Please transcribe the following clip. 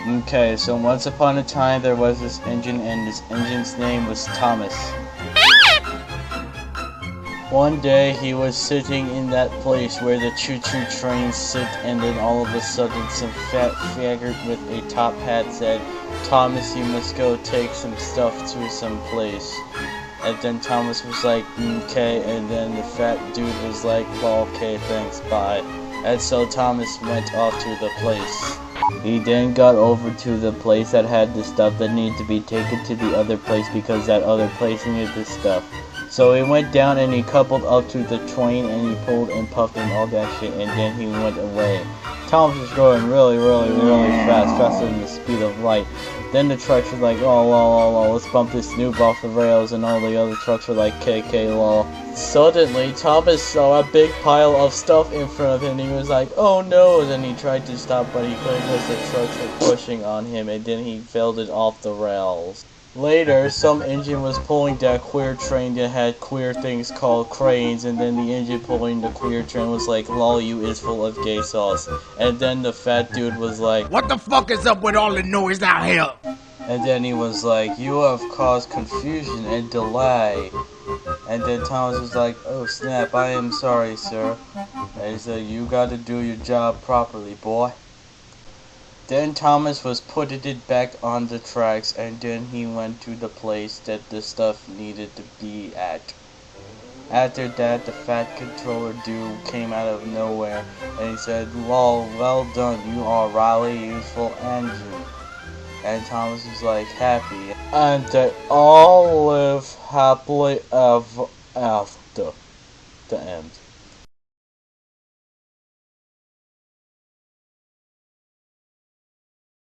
Okay, so once upon a time there was this engine, and this engine's name was Thomas. One day he was sitting in that place where the choo-choo trains sit, and then all of a sudden some fat faggot with a top hat said, "Thomas, you must go take some stuff to some place." And then Thomas was like, "Okay," and then the fat dude was like, "Well, okay, thanks, bye." And so Thomas went off to the place. He then got over to the place that had the stuff that needed to be taken to the other place because that other place needed the stuff. So he went down and he coupled up to the train and he pulled and puffed and all that shit, and then he went away. Thomas was going really fast, faster than the speed of light. Then the trucks were like, oh, let's bump this noob off the rails, and all the other trucks were like, KK, lol. Suddenly, Thomas saw a big pile of stuff in front of him, and he was like, oh no, then he tried to stop, but he couldn't because the trucks were pushing on him, and then he felled it off the rails. Later, some engine was pulling that queer train that had queer things called cranes, and then the engine pulling the queer train was like, lol, you is full of gay sauce. And then the fat dude was like, what the fuck is up with all the noise out here? And then he was like, you have caused confusion and delay. And then Thomas was like, oh snap, I am sorry, sir. And he said, you gotta do your job properly, boy. Then Thomas was putting it back on the tracks, and then he went to the place that the stuff needed to be at. After that, the fat controller dude came out of nowhere, and he said, lol, well done, you are a really useful engine. And Thomas was like, happy. And they all live happily ever after. The end.